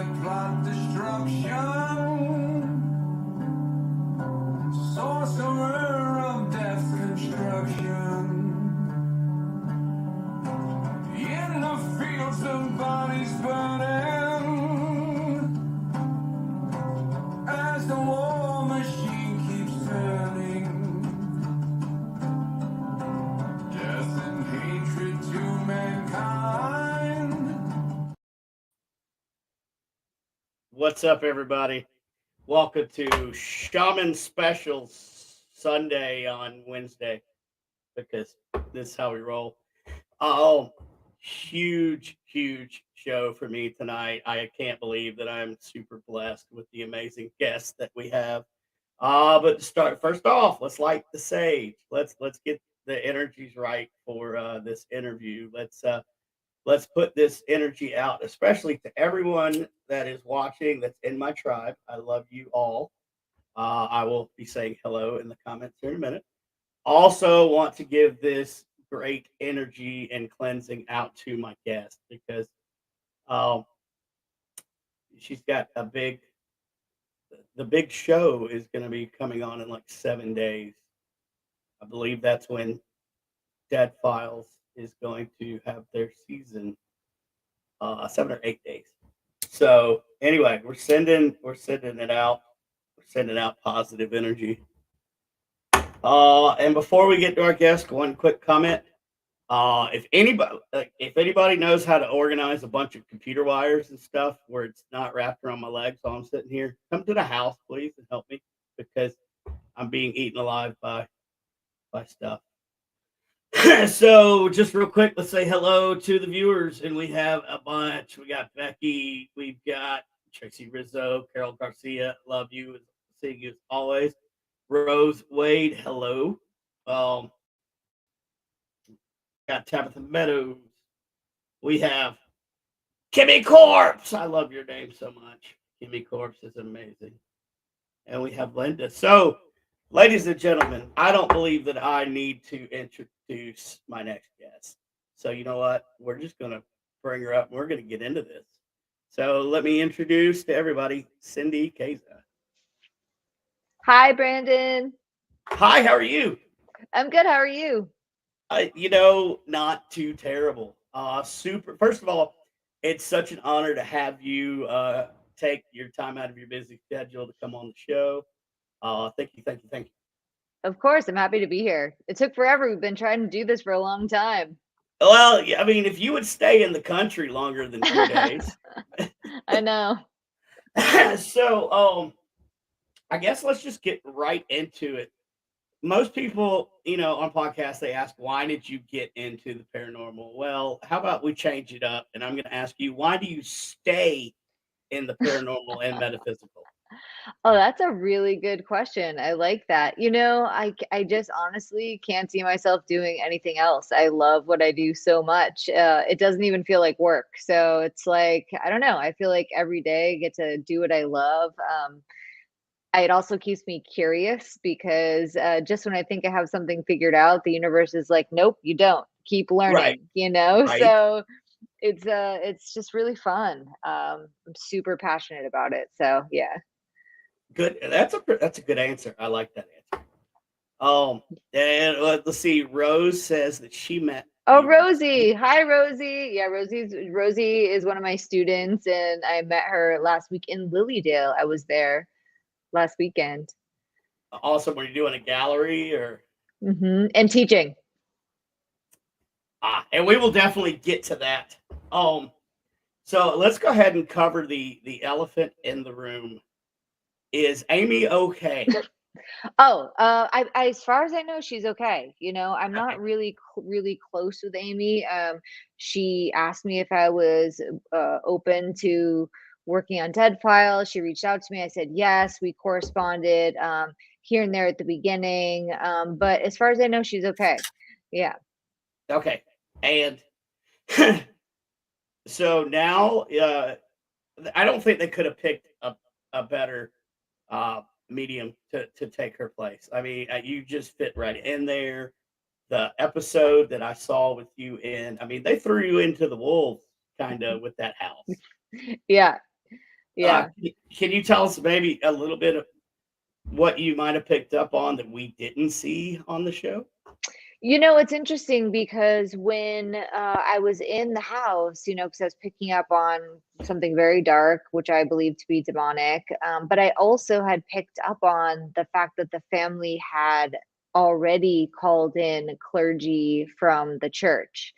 that plot destruction, sorcerer of death's construction. In the fields of bodies burning, as the war machine keeps turning, death and hatred to mankind. What's up, everybody? Welcome to Shaman Special Sunday on Wednesday, because this is how we roll. Oh, huge show for me tonight. I can't believe that I'm super blessed with the amazing guests that we have. But to start first off, let's light the sage. Let's get the energies right for this interview. Let's put this energy out, especially to everyone that is watching that's in my tribe. I love you all. I will be saying hello in the comments here in a minute. Also, want to give this great energy and cleansing out to my guest because um, she's got the big show is going to be coming on in like 7 days. I believe that's when Dead Files is going to have their season, 7 or 8 days. So anyway, we're sending it out. We're sending out positive energy. And before we get to our guest, one quick comment. If anybody knows how to organize a bunch of computer wires and stuff where it's not wrapped around my legs while I'm sitting here, come to the house, please, and help me because I'm being eaten alive by stuff. So just real quick, let's say hello to the viewers, and we have a bunch. We got Becky, we've got Tracy Rizzo, Carol Garcia, love you, seeing you as always. Rose Wade, hello. Um, got Tabitha Meadows. We have Kimmy Corpse. I love your name so much. Kimmy Corpse is amazing. And we have Linda. So, ladies and gentlemen, I don't believe that I need to introduce my next guest. So, you know what? We're just going to bring her up and we're going to get into this. So, let me introduce to everybody Cindy Kaza. Hi, Brandon. Hi, how are you? I'm good. How are you? Not too terrible. Super. First of all, it's such an honor to have you take your time out of your busy schedule to come on the show. Thank you. Of course, I'm happy to be here. It took forever. We've been trying to do this for a long time. Well, yeah, I mean, if you would stay in the country longer than 2 days. I know. So, I guess let's just get right into it. Most people, on podcasts, they ask, why did you get into the paranormal? Well, how about we change it up? And I'm going to ask you, why do you stay in the paranormal and metaphysical? Oh, that's a really good question. I like that. I just honestly can't see myself doing anything else. I love what I do so much. It doesn't even feel like work. So it's like, I don't know. I feel like every day I get to do what I love. It also keeps me curious because just when I think I have something figured out, the universe is like, nope, you don't. Keep learning, Right. So it's just really fun. I'm super passionate about it. So yeah. Good. That's a good answer. I like that answer. And let's see. Rose says that she met. Oh, Rosie. Hi, Rosie. Yeah, Rosie is one of my students, and I met her last week in Lilydale. I was there last weekend. Awesome. Were you doing a gallery or? And teaching. And we will definitely get to that. So let's go ahead and cover the elephant in the room. Is Amy okay? Oh, I as far as I know, she's okay. I'm not Okay. really close with Amy. She asked me if I was open to working on Dead Files. She reached out to me. I said yes. We corresponded here and there at the beginning. But as far as I know, she's okay. Yeah. Okay. And so now, I don't think they could have picked a better medium to take her place. I mean, you just fit right in there. The episode that I saw with you in, I mean, they threw you into the wolves kind of with that house. Yeah. Yeah. Can you tell us maybe a little bit of what you might have picked up on that we didn't see on the show? It's interesting because when I was in the house, because I was picking up on something very dark, which I believe to be demonic, but I also had picked up on the fact that the family had already called in clergy from the church,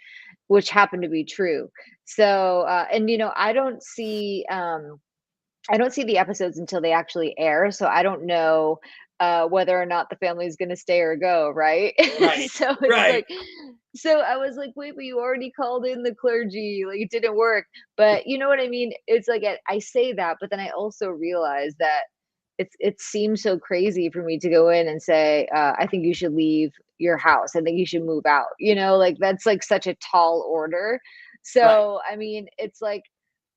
which happened to be true. So, and I don't see the episodes until they actually air, so I don't know whether or not the family is going to stay or go, right? Right, So it's right, like, so I was like, wait, but you already called in the clergy, like it didn't work. But you know what I mean? It's like I say that, but then I also realize that it seems so crazy for me to go in and say, I think you should leave your house. I think you should move out. Like that's like such a tall order. right. So I mean, it's like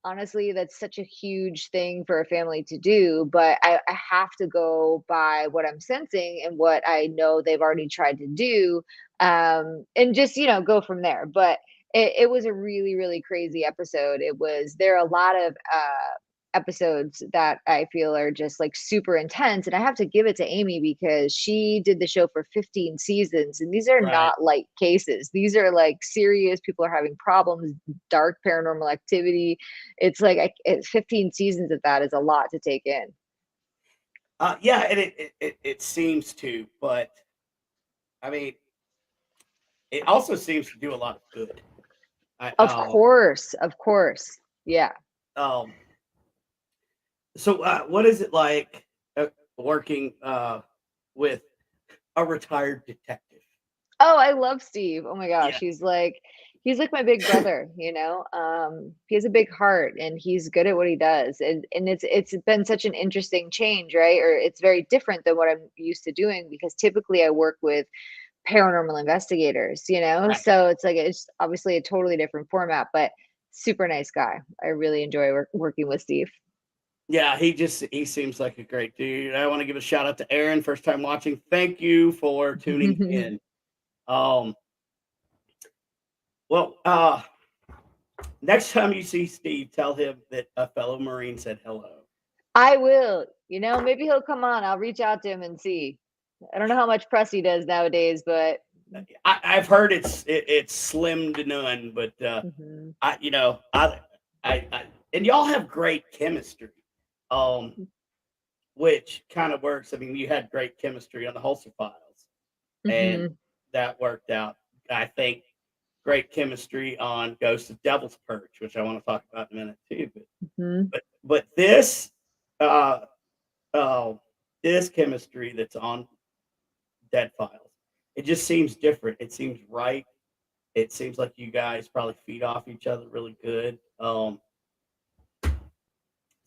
honestly, that's such a huge thing for a family to do, but I have to go by what I'm sensing and what I know they've already tried to do, and just go from there. But it was a really really crazy episode. There are a lot of episodes that I feel are just like super intense, and I have to give it to Amy because she did the show for 15 seasons, and these are Right. not light cases. These are like serious, people are having problems, dark paranormal activity. It's like 15 seasons of that is a lot to take in. Yeah, and it seems to, but I mean, it also seems to do a lot of good. I Of course. Yeah. um so what is it like working with a retired detective? Oh, I love Steve. Oh my gosh, Yeah. he's like my big brother. He has a big heart and he's good at what he does. And it's been such an interesting change, right? Or it's very different than what I'm used to doing because typically I work with paranormal investigators. Right. So it's like it's obviously a totally different format, but super nice guy. I really enjoy working with Steve. Yeah, he seems like a great dude. I want to give a shout out to Aaron, first time watching. Thank you for tuning in. Um well next time you see Steve, tell him that a fellow Marine said hello. I will. Maybe he'll come on. I'll reach out to him and see. I don't know how much press he does nowadays, but I've heard it's slim to none, but mhm. I you know I and y'all have great chemistry, um, which kind of works. I mean, you had great chemistry on the Holzer files, and Mhm. that worked out. I think great chemistry on Ghost of Devil's Perch, which I want to talk about in a minute too. But Mhm. but but this uh, uh this chemistry that's on Dead Files, it just seems different. It seems right. It seems like you guys probably feed off each other really good.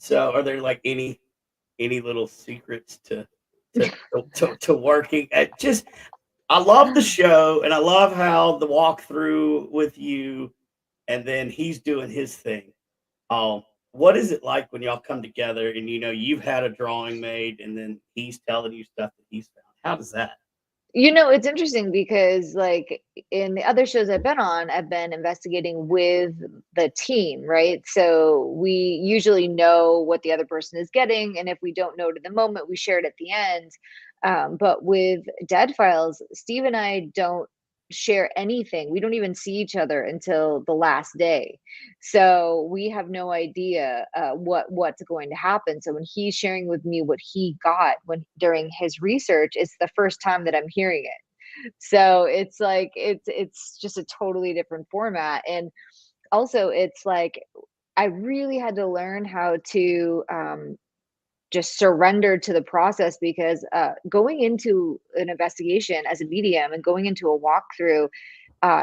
So are there like any little secrets to working at just I love the show and I love how the walkthrough with you and then he's doing his thing. What is it like when y'all come together and you've had a drawing made and then he's telling you stuff that he's found? How does that? It's interesting because like in the other shows I've been on, I've been investigating with the team, right? So we usually know what the other person is getting, and if we don't know it at the moment, we share it at the end. But with Dead Files, Steve and I don't share anything. We don't even see each other until the last day. So we have no idea what's going to happen. So when he's sharing with me what he got when during his research, it's the first time that I'm hearing it. So it's like it's just a totally different format. And also it's like I really had to learn how to just surrender to the process because going into an investigation as a medium and going into a walkthrough,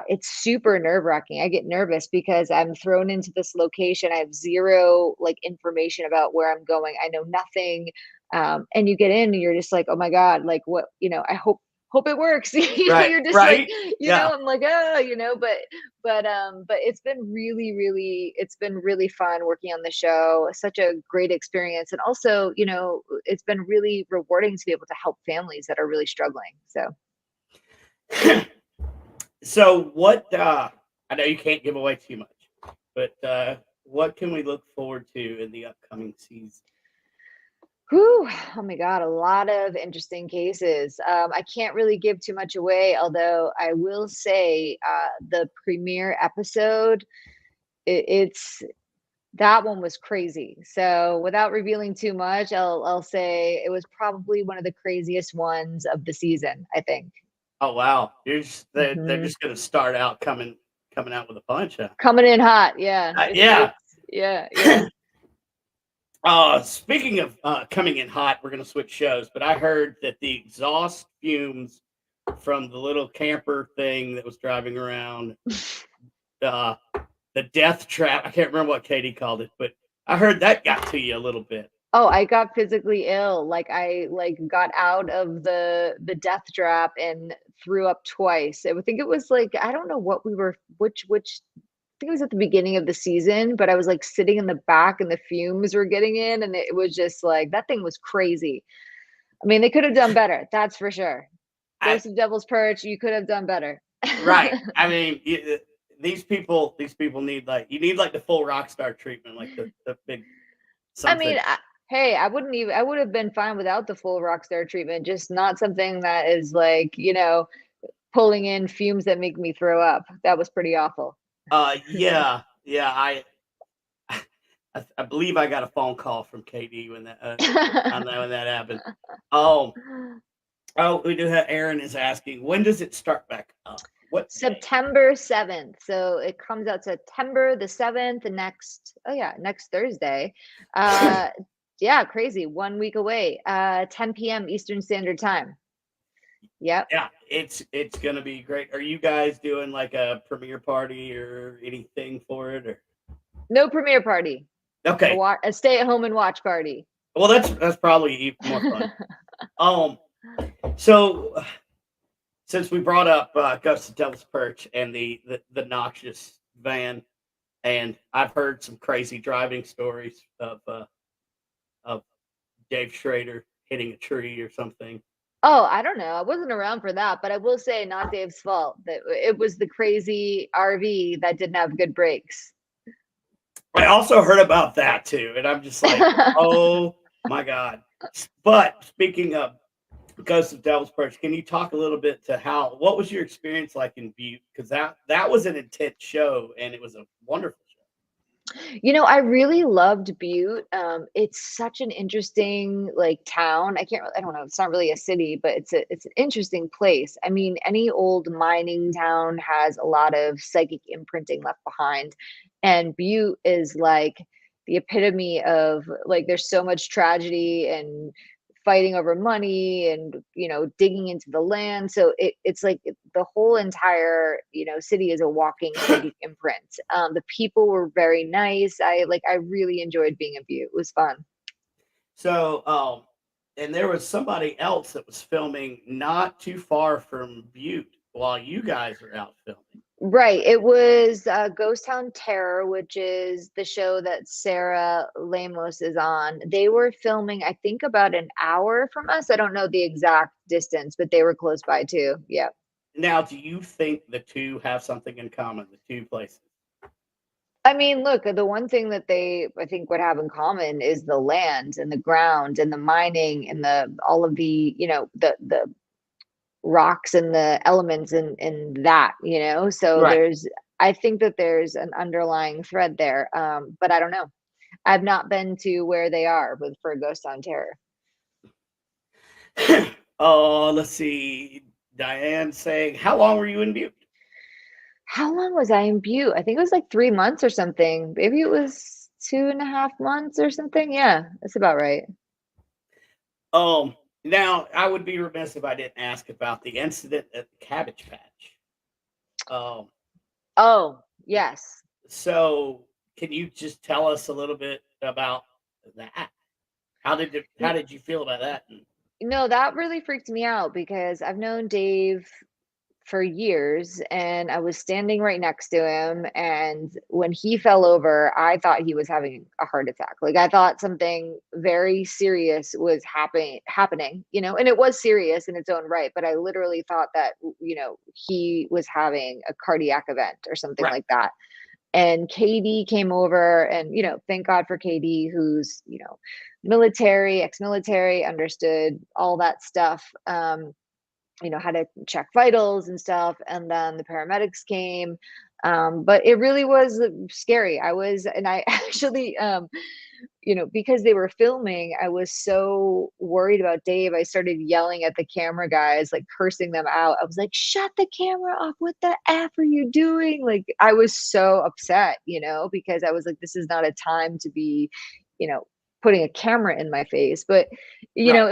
it's super nerve-wracking. I get nervous because I'm thrown into this location. I have zero like information about where I'm going. I know nothing. And you get in and you're just like, oh my God, like what, I hope it works. Right, You're just like, right. Yeah. I'm like, but it's been really fun working on the show. Such a great experience. And also, it's been really rewarding to be able to help families that are really struggling. So So what I know you can't give away too much, but what can we look forward to in the upcoming season? Whew, oh my God, a lot of interesting cases. I can't really give too much away, although I will say the premiere episode, it's that one was crazy. So without revealing too much, I'll say it was probably one of the craziest ones of the season, I think. Oh wow, they're Mhm. just gonna start out coming out with a punch, huh? Coming in hot, yeah. Yeah. Yeah. Speaking of coming in hot, we're gonna switch shows, but I heard that the exhaust fumes from the little camper thing that was driving around, uh, the death trap. I can't remember what Katie called it, but I heard that got to you a little bit. Oh, I got physically ill. Like I got out of the death trap and threw up twice. I would think it was like I don't know what we were which I think it was at the beginning of the season, but I was like sitting in the back and the fumes were getting in and it was just like that thing was crazy. I mean, they could have done better. That's for sure. I Ghost of Devil's Perch, you could have done better. right. I mean, these people need like you need like the full rock star treatment, like the big I mean, something. hey, I would have been fine without the full Rockstar treatment, just not something that is like, pulling in fumes that make me throw up. That was pretty awful. Yeah. I believe I got a phone call from KD when that I know when that happened. Oh, we do have Aaron is asking when does it start back up? What day? September 7th. So it comes out September the 7th, next Thursday. Yeah, crazy. 1 week away. 10 p.m. Eastern Standard Time. Yep. Yeah, it's gonna be great. Are you guys doing like a premiere party or anything for it? Or No premiere party. okay, A stay at home and watch party. well that's probably even more fun. Um, so since we brought up Ghost of Devil's Perch and the noxious van, and I've heard some crazy driving stories of Dave Schrader hitting a tree or something. Oh, I don't know. I wasn't around for that, but I will say not Dave's fault. That it was the crazy RV that didn't have good brakes. I also heard about that too, and I'm just like, oh my god. But speaking of Ghost of Devil's Perch, can you talk a little bit to what was your experience like in Butte? Because that was an intense show and it was a wonderful show. I really loved Butte. It's such an interesting like town. I don't know, it's not really a city, but it's an interesting place. I mean, any old mining town has a lot of psychic imprinting left behind. And Butte is like the epitome of like there's so much tragedy and fighting over money and digging into the land, so it's like the whole entire city is a walking psychic imprint. The people were very nice. I really enjoyed being in Butte. It was fun. So and there was somebody else that was filming not too far from Butte while you guys were out filming. Right, it was Ghost Town Terror, which is the show that Sarah Lamos is on. They were filming, I think, about an hour from us. I don't know the exact distance, but they were close by too. Yeah. Now, do you think the two have something in common, the two places? I mean, look, the one thing that I think, would have in common is the land and the ground and the mining and all of the rocks and the elements in that. So Right. I think that there's an underlying thread there. But I don't know. I've not been to where they are for Ghost Town Terror. Oh, let's see. Diane saying, how long were you in Butte? How long was I in Butte? I think it was like 3 months or something. Maybe it was 2.5 months or something. Yeah, that's about right. Now I would be remiss if I didn't ask about the incident at the Cabbage Patch. Oh, yes. So can you just tell us a little bit about that? How did you feel about that? No, that really freaked me out because I've known Dave for years and I was standing right next to him, and when he fell over, I thought he was having a heart attack. Like I thought something very serious was happening, and it was serious in its own right, but I literally thought that he was having a cardiac event or something Right. like that. And KD came over, and, thank God for KD, who's, military, ex-military, understood all that stuff. How to check vitals and stuff. And then the paramedics came. But it really was scary. And I actually, because they were filming, I was so worried about Dave. I started yelling at the camera guys, like cursing them out. I was like, shut the camera off. What the F are you doing? Like, I was so upset, because I was like, this is not a time to be, you know, putting a camera in my face. But Right.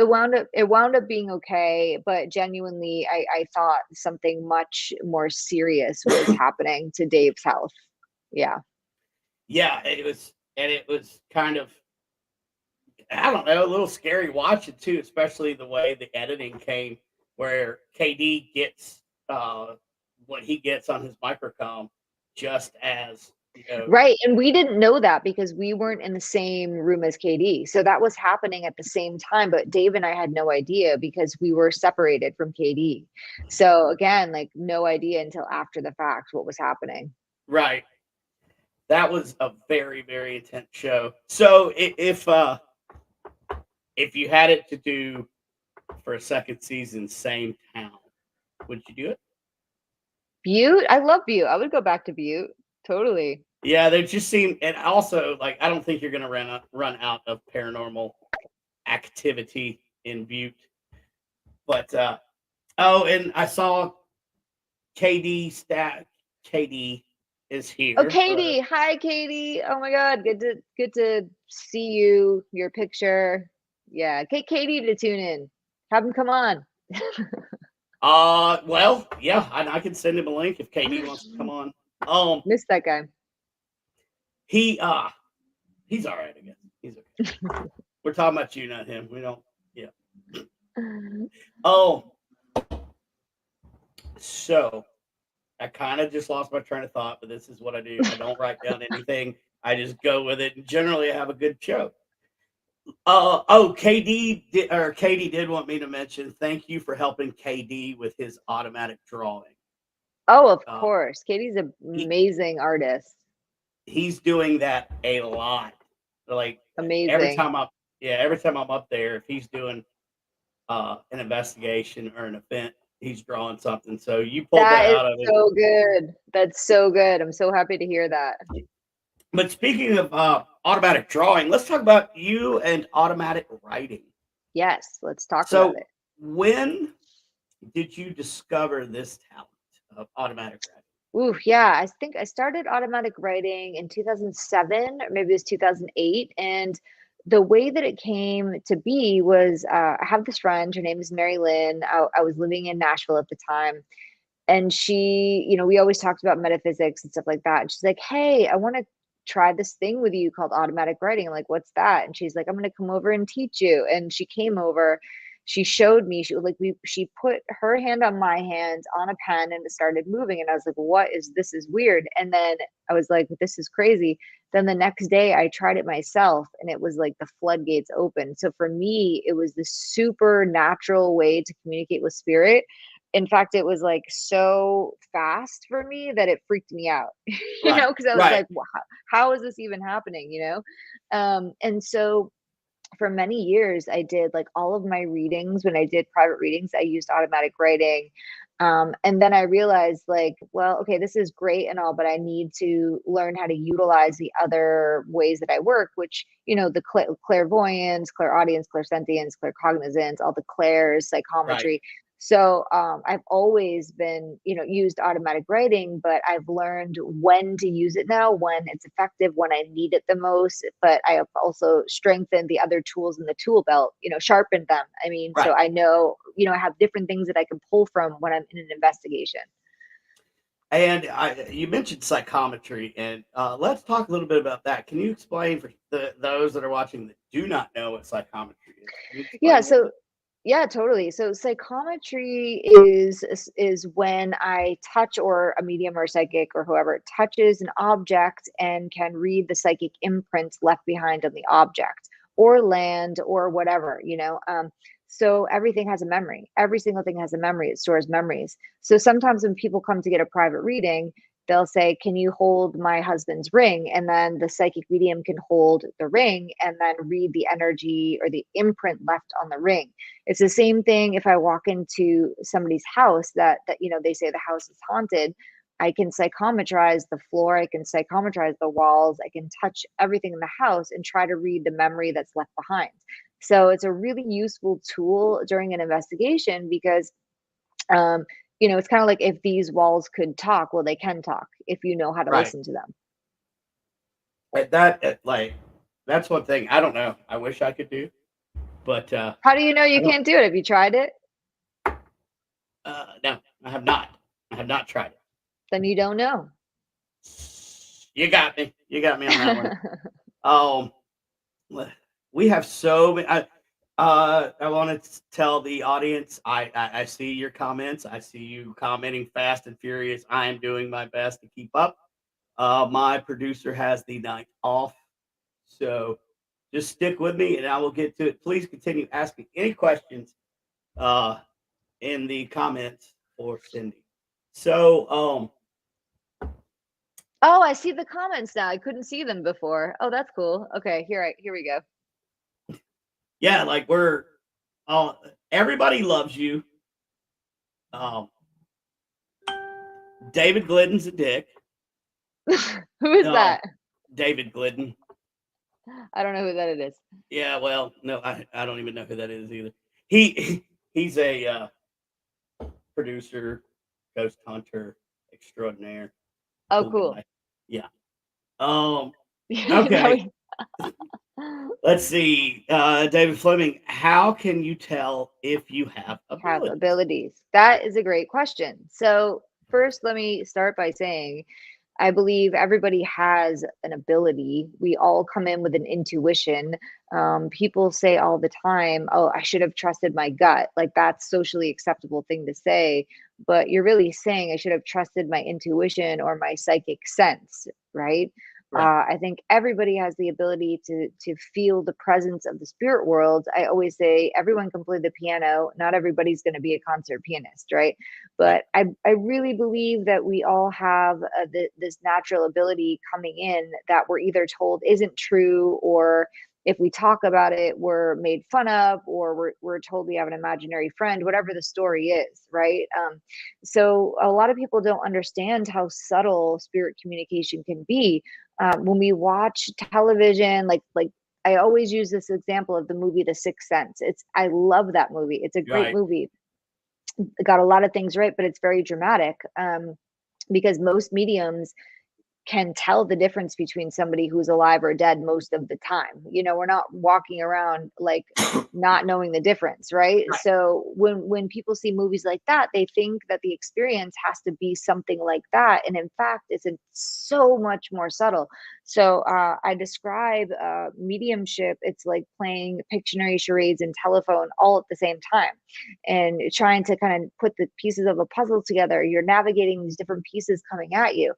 it wound up being okay. But genuinely, I thought something much more serious was happening to Dave's health. Yeah. Yeah, it was kind of, I don't know, a little scary watching too, especially the way the editing came, where KD gets what he gets on his microcom, just as Right, and we didn't know that because we weren't in the same room as KD. So that was happening at the same time, but Dave and I had no idea because we were separated from KD. So again, like no idea until after the fact what was happening. right. That was a very, very intense show. So if you had it to do for a second season, same town, would you do it? Butte, I love Butte. I would go back to Butte. Totally. Yeah, they just seem, and also like I don't think you're gonna run out of paranormal activity in Butte. But oh, and I saw KD is Oh, here. Katie. Hi, Katie. Oh my God. Good to see you, your picture. Yeah, get Katie to tune in. Have him come on. Well, yeah, I can send him a link if KD wants to come on. Miss that guy. He he's all right, I guess. He's okay. We're talking about you, not him. We don't. Yeah. Oh, so I kind of just lost my train of thought, but this is what I do. I don't write down anything. I just go with it, and generally I have a good show. Katie did want me to mention thank you for helping KD with his automatic drawing. Oh, of Uh, course. Katie's an he amazing artist. he's doing that a lot. Like every Amazing. time every time I'm up there, if he's doing an investigation or an event, he's drawing something. So you pulled that That is out of it. so good. That's so good. I'm so happy to hear that. But speaking of automatic drawing, let's talk about you and automatic writing. Yes, let's talk about So it. when did you discover this talent of automatic writing? Ooh, yeah. I think I started automatic writing in 2007, or maybe it was 2008. And the way that it came to be was I have this friend, her name is Mary Lynn. I was living in Nashville at the time. And she, we always talked about metaphysics and stuff like that. And she's like, hey, I want to try this thing with you called automatic writing. I'm like, what's that? And she's like, I'm going to come over and teach you. And she came over, she showed me, she put her hand on my hand on a pen and it started moving. And I was like, this is weird. And then I was like, this is crazy. Then the next day I tried it myself and it was like the floodgates open. So for me, it was this super natural way to communicate with spirit. In fact, it was like so fast for me that it freaked me out, Right, because I was right, like, wow, how is this even happening? And so for many years, I did like all of my readings. When I did private readings, I used automatic writing. And then I realized, like, well, okay, this is great and all, but I need to learn how to utilize the other ways that I work, which, the clairvoyance, clairaudience, clairsentience, claircognizance, all the clairs, right. psychometry. So I've always been, used automatic writing, but I've learned when to use it now, when it's effective, when I need it the most. But I have also strengthened the other tools in the tool belt, sharpened them. I mean, so Right. I know, I have different things that I can pull from when I'm in an investigation. And you mentioned psychometry, and let's talk a little bit about that. Can you explain for those that are watching that do not know what psychometry is? Can you Yeah. explain a little So bit? yeah, totally. So psychometry is when I touch, or a medium or a psychic or whoever touches an object and can read the psychic imprint left behind on the object or land or whatever. So everything has a memory. Every single thing has a memory. It stores memories. So sometimes when people come to get a private reading, they'll say, can you hold my husband's ring? And then the psychic medium can hold the ring and then read the energy or the imprint left on the ring. It's the same thing if I walk into somebody's house that they say the house is haunted. I can psychometrize the floor, I can psychometrize the walls, I can touch everything in the house and try to read the memory that's left behind. So it's a really useful tool during an investigation because it's kind of like if these walls could talk, well, they can talk if you know how to Right. listen to them. That's one thing I don't know. I wish I could do, but How do you know you can't do it? Have you tried it? no, I have not. I have not tried it. Then you don't know. You got me. You got me on that one. We have so many. I want to tell the audience. I see your comments. I see you commenting fast and furious. I am doing my best to keep up. My producer has the night off, so just stick with me, and I will get to it. Please continue asking any questions in the comments for Cindy. So, oh, I see the comments now. I couldn't see them before. Oh, that's cool. Okay, here we go. yeah, like everybody loves you. David Glidden's a dick. Who is that? David Glidden. I don't know who that it is. Yeah, well, no, I don't even know who that is either. He's a producer, ghost hunter extraordinaire. Oh, cool. Guy. Yeah. Okay. Let's see. David Fleming, how can you tell if you have abilities? That is a great question. So first, let me start by saying I believe everybody has an ability. We all come in with an intuition. People say all the time, oh, I should have trusted my gut. Like that's socially acceptable thing to say. But you're really saying I should have trusted my intuition or my psychic sense, right? Right. I think everybody has the ability to feel the presence of the spirit world. I always say everyone can play the piano. Not everybody's going to be a concert pianist, right? But I really believe that we all have this natural ability coming in that we're either told isn't true, or if we talk about it, we're made fun of, or we're told we have an imaginary friend, whatever the story is, right? So a lot of people don't understand how subtle spirit communication can be. When we watch television, like I always use this example of the movie The Sixth Sense. I love that movie. It's a great movie. It got a lot of things right, but it's very dramatic because most mediums can tell the difference between somebody who's alive or dead most of the time. We're not walking around like not knowing the difference, right? So when people see movies like that, they think that the experience has to be something like that, and in fact it's so much more subtle. So I describe mediumship, it's like playing Pictionary, charades, and telephone all at the same time, and trying to kind of put the pieces of a puzzle together. You're navigating these different pieces coming at you.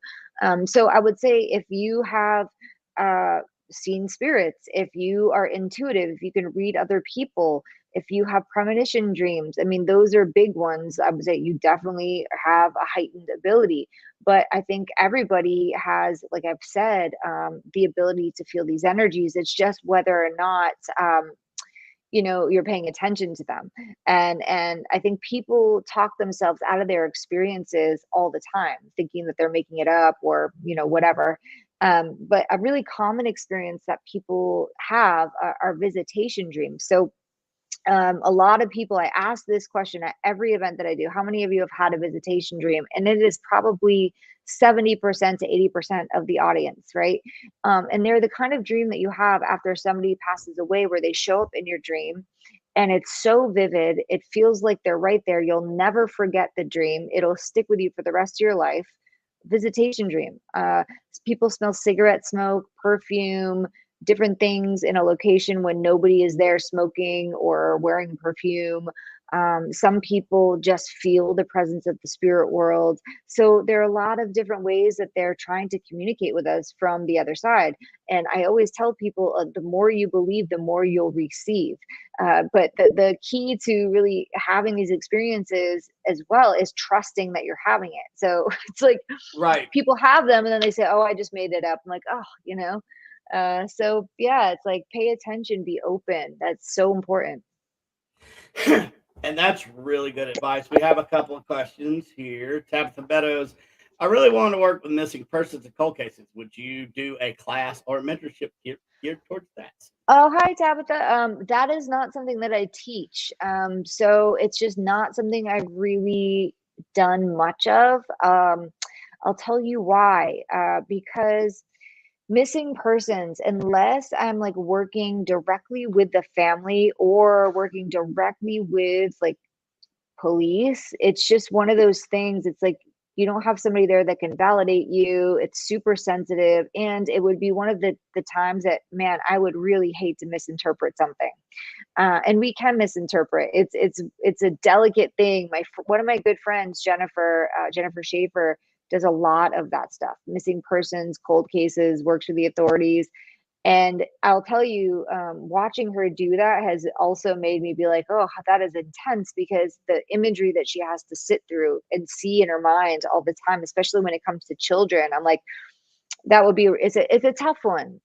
So I would say if you have seen spirits, if you are intuitive, if you can read other people, if you have premonition dreams, I mean, those are big ones. I would say you definitely have a heightened ability. But I think everybody has, like I've said, the ability to feel these energies. It's just whether or not you're paying attention to them. And I think people talk themselves out of their experiences all the time, thinking that they're making it up or whatever. But a really common experience that people have are visitation dreams. So a lot of people, I ask this question at every event that I do: how many of you have had a visitation dream? And it is probably 70% to 80% of the audience, right? And they're the kind of dream that you have after somebody passes away, where they show up in your dream and it's so vivid, it feels like they're right there. You'll never forget the dream. It'll stick with you for the rest of your life. Visitation dream. People smell cigarette smoke, perfume, different things in a location when nobody is there smoking or wearing perfume. Some people just feel the presence of the spirit world. So there are a lot of different ways that they're trying to communicate with us from the other side. And I always tell people, the more you believe, the more you'll receive. But the key to really having these experiences as well is trusting that you're having it. So it's like Right. people have them and then they say, oh, I just made it up. I'm like, oh, so yeah, it's like pay attention, be open. That's so important. And that's really good advice. We have a couple of questions here. Tabitha Meadows, I really want to work with missing persons and cold cases. Would you do a class or mentorship geared towards that? Oh, hi, Tabitha. That is not something that I teach. So it's just not something I've really done much of. I'll tell you why. Because missing persons, unless I'm like working directly with the family or working directly with like police, it's just one of those things. It's like you don't have somebody there that can validate you. It's super sensitive, and it would be one of the times that, man, I would really hate to misinterpret something. And we can misinterpret. It's a delicate thing. One of my good friends, Jennifer Schaefer, does a lot of that stuff, missing persons, cold cases, works with the authorities. And I'll tell you, watching her do that has also made me be like, oh, that is intense, because the imagery that she has to sit through and see in her mind all the time, especially when it comes to children, I'm like, that would be, it's a tough one.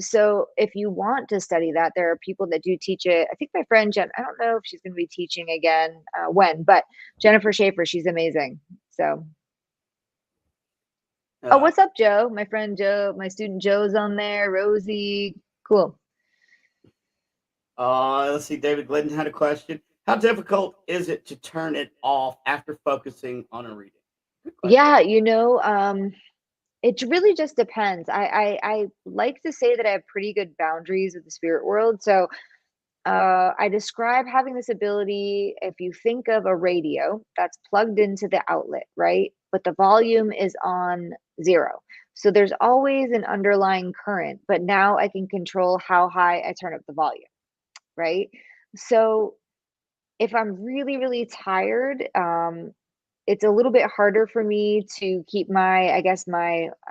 So if you want to study that, there are people that do teach it. I think my friend Jen, I don't know if she's going to be teaching again, when, but Jennifer Schaefer, she's amazing. So. Oh, what's up, Joe? My friend Joe, my student Joe's on there. Rosie, cool. Let's see. David Glidden had a question. How difficult is it to turn it off after focusing on a reading? Yeah, it really just depends. I like to say that I have pretty good boundaries with the spirit world. So I describe having this ability. If you think of a radio that's plugged into the outlet, right? But the volume is on 0. So there's always an underlying current, but now I can control how high I turn up the volume, right? So if I'm really, really tired, it's a little bit harder for me to keep I I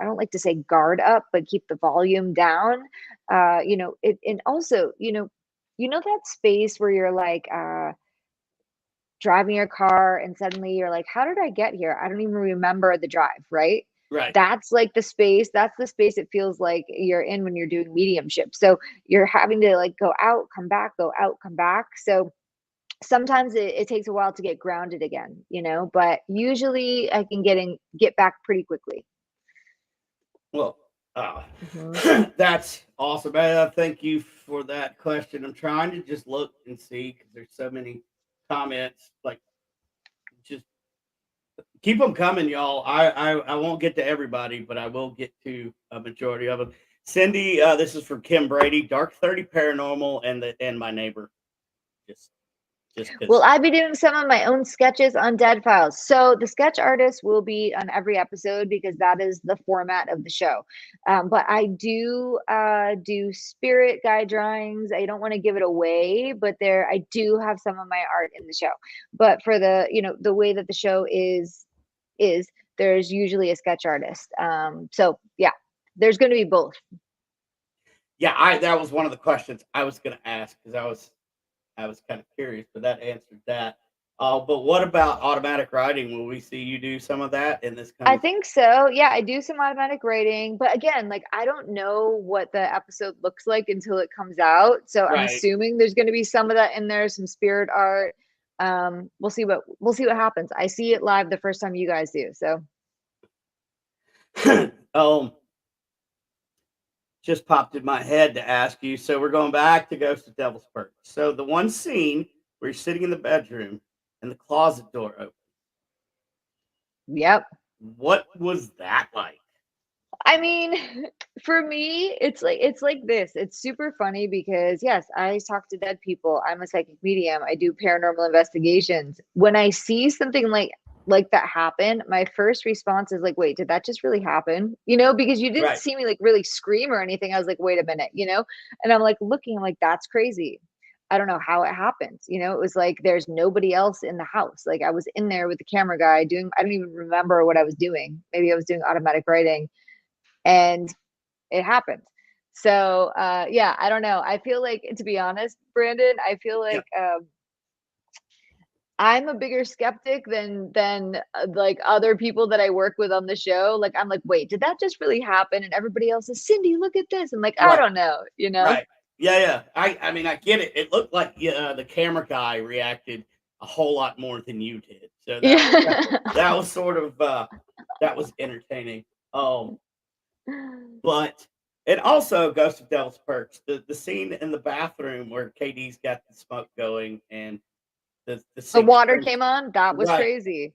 don't like to say guard up, but keep the volume down. And also, that space where you're like, driving your car and suddenly you're like, how did I get here? I don't even remember the drive, right? Right. That's the space it feels like you're in when you're doing mediumship. So you're having to like go out, come back, go out, come back. So sometimes it takes a while to get grounded again, but usually I can get back pretty quickly. Well, Mhm. that's awesome. Thank you for that question. I'm trying to just look and see because there's so many comments. Like, just keep them coming, y'all. I won't get to everybody, but I will get to a majority of them. Cindy, this is from Kim Brady. Dark 30 Paranormal and my neighbor. Just Well, because. I'll be doing some of my own sketches on Dead Files. So the sketch artist will be on every episode because that is the format of the show. But I do spirit guide drawings. I don't want to give it away, but I do have some of my art in the show. But for the way that the show is there's usually a sketch artist. So yeah, there's going to be both. Yeah, that was one of the questions I was going to ask because I was kind of curious, but that answered that. But what about automatic writing? Will we see you do some of that in this I coming? think so. Yeah, I do some automatic writing, but again, like I don't know what the episode looks like until it comes out. So I'm Right. assuming there's going to be some of that in there, some spirit art. We'll see what happens. I see it live the first time you guys do. So Just popped in my head to ask you. So we're going back to Ghost of Devil's Perch. So the one scene where you're sitting in the bedroom and the closet door opens. yep. What was that like? I mean, for me, it's like this. It's super funny because yes, I talk to dead people. I'm a psychic medium. I do paranormal investigations. When I see something like that happen, my first response is like, wait, did that just really happen? Because you didn't Right. see me like really scream or anything. I was like, wait a minute, and I'm like looking, I'm like, that's crazy. I don't know how it happened. You know, it was like there's nobody else in the house. Like I was in there with the camera guy doing, I don't even remember what I was doing. Maybe I was doing automatic writing, and it happened. So yeah, I don't know. I feel like, to be honest, Brandon, I feel Yeah. like I'm a bigger skeptic than like other people that I work with on the show. Like I'm like, wait, did that just really happen? And everybody else is, Cindy, look at this. I'm like, I Right. don't know, you know? Right. Yeah. Yeah. I mean, I get it. It looked like the camera guy reacted a whole lot more than you did. So that was sort of that was entertaining. But and also Ghost of Devil's Perch, the scene in the bathroom where KD's got the smoke going and the The sink water turns came on. That was right. crazy.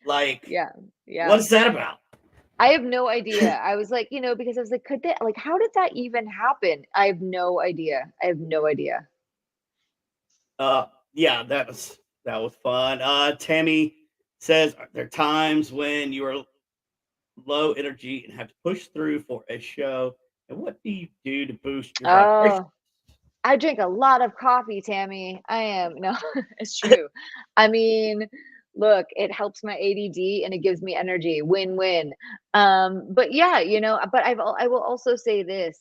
Like, Yeah. Yeah. what is that about? I have no idea. I was like, you know, because I was like, could that, like, how did that even happen? I have no idea. I have no idea. Yeah, that was fun. Tammy says, "Are there times when you are low energy and have to push through for a show? And what do you do to boost your vibration?" Oh, I drink a lot of coffee, Tammy. I am, no, it's true. I mean, look, it helps my ADD and it gives me energy. Win-win. But yeah, you know, but I will also say this.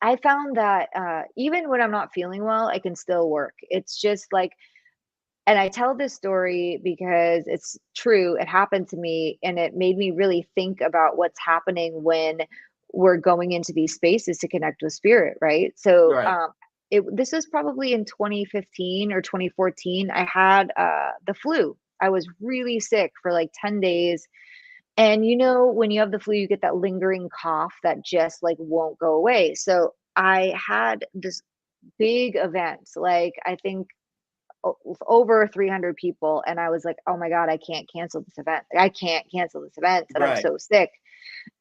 I found that even when I'm not feeling well, I can still work. It's just like, and I tell this story because it's true. It happened to me, and it made me really think about what's happening when we're going into these spaces to connect with spirit, right? So, Right. this was probably in 2015 or 2014. I had the flu. I was really sick for like 10 days. And you know, when you have the flu, you get that lingering cough that just like won't go away. So I had this big event, like I think over 300 people, and I was like, oh my god, I can't cancel this event. I can't cancel this event, and I'm Right. so sick,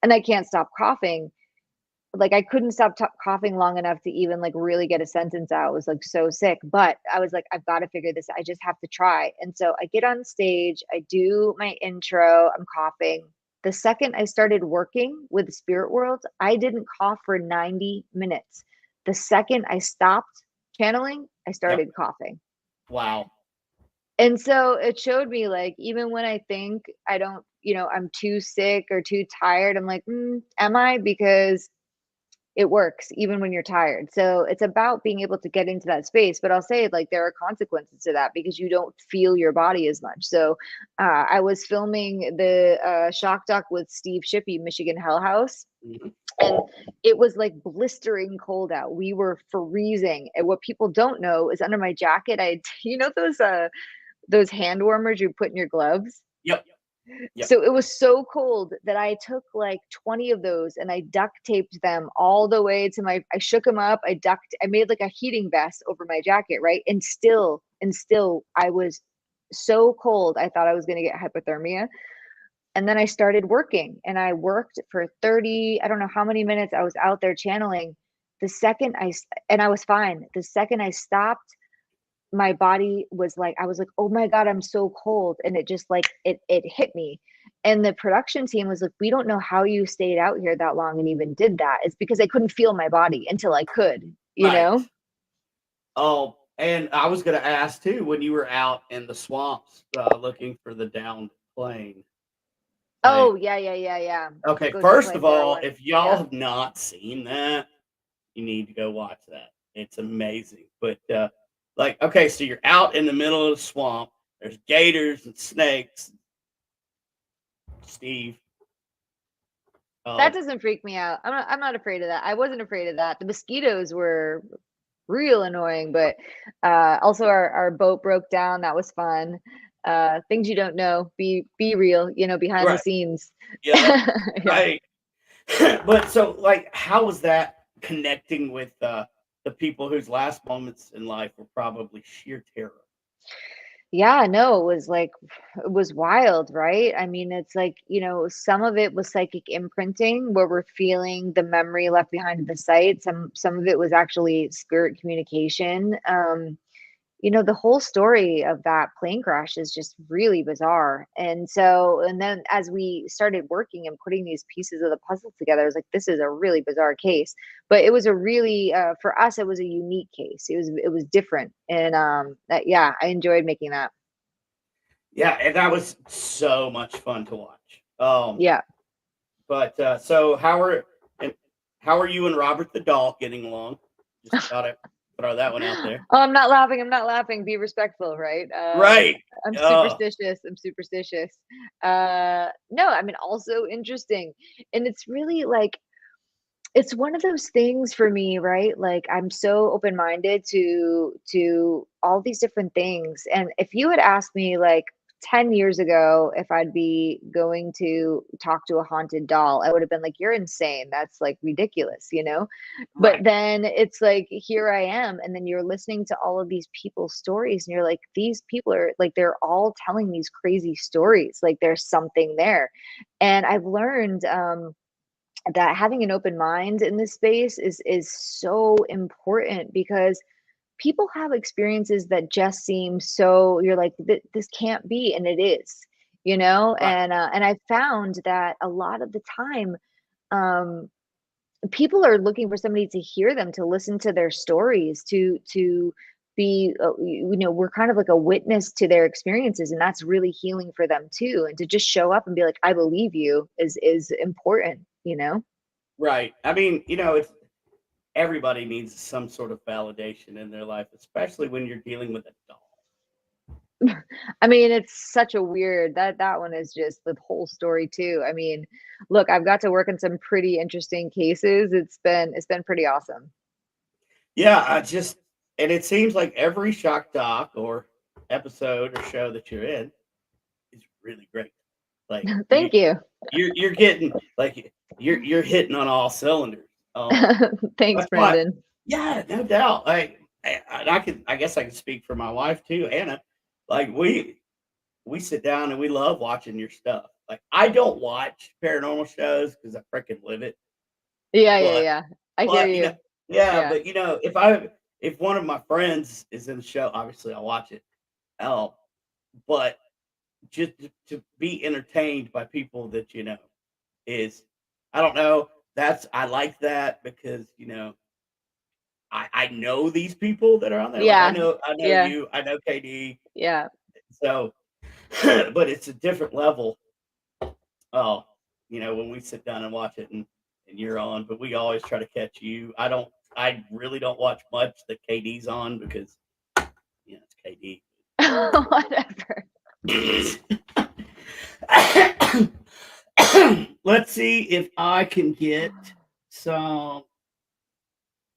and I can't stop coughing. Like I couldn't stop coughing long enough to even like really get a sentence out. I was like so sick, but I was like, I've got to figure this. I just have to try. And so I get on stage, I do my intro, I'm coughing. The second I started working with the spirit world, I didn't cough for 90 minutes. The second I stopped channeling, I Yep. started coughing. Wow. And so it showed me, like, even when I think I don't, you know, I'm too sick or too tired, I'm like, am I? Because it works even when you're tired. So it's about being able to get into that space. But I'll say, like, there are consequences to that because you don't feel your body as much. So I was filming the Shock Doc with Steve Shippey, Michigan Hell House. Mhm. And it was like blistering cold out. We were freezing. And what people don't know is under my jacket, you know, those hand warmers you put in your gloves. Yep. Yep. So it was so cold that I took like 20 of those and I duct taped them all the way to I shook them up. I made like a heating vest over my jacket, right? And still I was so cold. I thought I was going to get hypothermia. And then I started working, and I worked for 30, I don't know how many minutes I was out there channeling. And I was fine. The second I stopped, my body was like, I was like, oh my god, I'm so cold. And it just like it hit me. And the production team was like, we don't know how you stayed out here that long and even did that. It's because I couldn't feel my body until I could, you Right. know. Oh, and I was going to ask too, when you were out in the swamps looking for the downed plane. Like, Oh yeah. okay, Ghost of first Plane of all, 401. if y'all Yeah. have not seen that, you need to go watch that. It's amazing. But like, okay, so you're out in the middle of the swamp. There's gators and snakes. Steve. That Um, doesn't freak me out. I'm not afraid of that. I wasn't afraid of that. The mosquitoes were real annoying, but also our boat broke down. That was fun. Things you don't know, be real, you know, behind the right. scenes. Yeah. Yeah. Right. But so, like, how was that connecting with the people whose last moments in life were probably sheer terror? Yeah, no, it was like, it was wild, right? I mean, it's like, you know, some of it was psychic imprinting where we're feeling the memory left behind at the site. Some of it was actually spirit communication. the whole story of that plane crash is just really bizarre. And so, and then as we started working and putting these pieces of the puzzle together, I was like, this is a really bizarre case. But it was a really, for us, it was a unique case. It was different. And yeah, I enjoyed making that. Yeah, and that was so much fun to watch. Yeah. But so how are you and Robert the doll getting along? Just thought I'd throw that one out there. Oh, I'm not laughing. I'm not laughing. Be respectful, right? Right. I'm Oh, superstitious. I'm superstitious. No, I mean, also interesting. And it's really like, it's one of those things for me, right? Like I'm so open-minded to all these different things. And if you had asked me like 10 years ago if I'd be going to talk to a haunted doll, I would have been like, you're insane. That's like ridiculous. But right. then it's like here I am, and then you're listening to all of these people's stories, and you're like, these people are like, they're all telling these crazy stories. Like there's something there. And I've learned that having an open mind in this space is so important, because people have experiences that just seem so, you're like, this can't be, and it is. Right. And I found that a lot of the time, um people are looking for somebody to hear them, to listen to their stories, to be, we're kind of like a witness to their experiences, and that's really healing for them too. And to just show up and be like, I believe you, is important. Right. I mean, it's everybody needs some sort of validation in their life, especially when you're dealing with a doll. I mean, it's such a weird, that one is just the whole story too. I mean, look, I've got to work in some pretty interesting cases. It's been pretty awesome. Yeah, and it seems like every shock doc or episode or show that you're in is really great. Like Thank you. you're getting like you're hitting on all cylinders. Um, Thanks, that's why, Brendan. yeah, no doubt. I guess I can speak for my wife too, Anna. Like we sit down and we love watching your stuff. Like I don't watch paranormal shows because I freaking live it, Yeah, yeah, but yeah. I hear but you. yeah, Yeah. but if one of my friends is in the show, obviously I'll watch it. Oh, but just to be entertained by people that is I don't know. That's I like that because I know these people that are on there. Like Yeah. I know Yeah. you, I know KD. Yeah. So, but it's a different level. Oh, when we sit down and watch it and you're on, but we always try to catch you. I really don't watch much that KD's on because it's KD. Whatever. Let's see if I can get some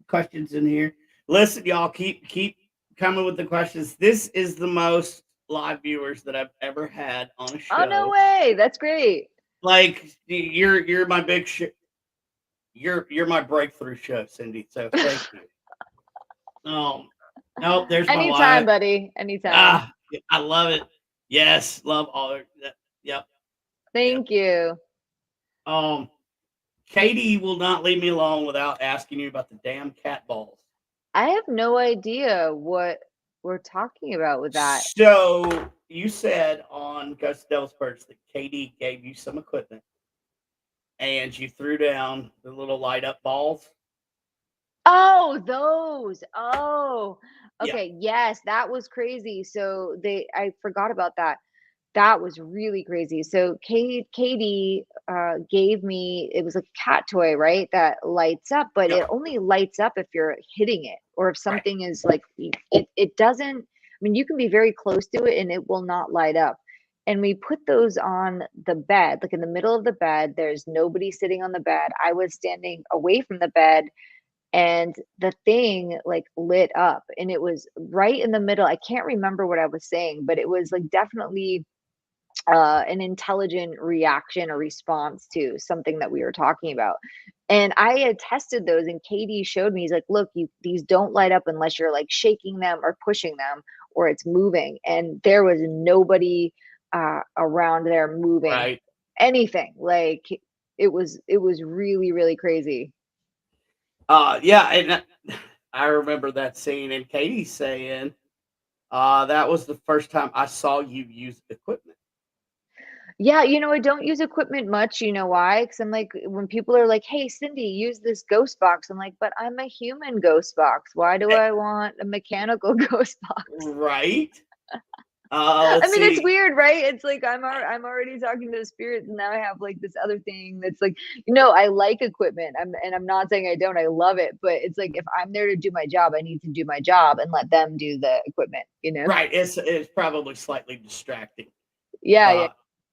questions in here. Listen, y'all, keep coming with the questions. This is the most live viewers that I've ever had on a Oh, no show. way. That's great. Like you're my big you're my breakthrough show, Cindy. So thank you. No, there's my Anytime, wife. buddy. Anytime. Ah, I love it. Yes, love all that. Yep, yep. Thank you. Um, Katie will not leave me alone without asking you about the damn cat balls. I have no idea what we're talking about with that. So you said on Ghost Devil's Perch that Katie gave you some equipment and you threw down the little light up balls. Oh, those. Oh, Yeah, okay. Yes, that was crazy. So I forgot about that. That was really crazy. So Katie gave me, it was like a cat toy, right? That lights up, but yep, it only lights up if you're hitting it, or if right. something is like, it doesn't, I mean, you can be very close to it and it will not light up. And we put those on the bed, like in the middle of the bed. There's nobody sitting on the bed. I was standing away from the bed, and the thing like lit up, and it was right in the middle. I can't remember what I was saying, but it was like definitely an intelligent reaction or response to something that we were talking about. And I had tested those, and Katie showed me, he's like, look, these don't light up unless you're like shaking them or pushing them, or it's moving. And there was nobody around there moving Right. anything. Like it was really, really crazy. Yeah, and I remember that scene and Katie saying That was the first time I saw you use equipment. Yeah, I don't use equipment much. You know why? Because I'm like, when people are like, "Hey, Cindy, use this ghost box," I'm like, "But I'm a human ghost box. Why do Eh, I want a mechanical ghost box?" right? I Let's mean, it's see. weird, right? It's like I'm already talking to the spirits, and now I have like this other thing that's like, I like equipment. I'm not saying I don't. I love it, but it's like if I'm there to do my job, I need to do my job and let them do the equipment. Right, it's probably slightly distracting. Yeah, yeah.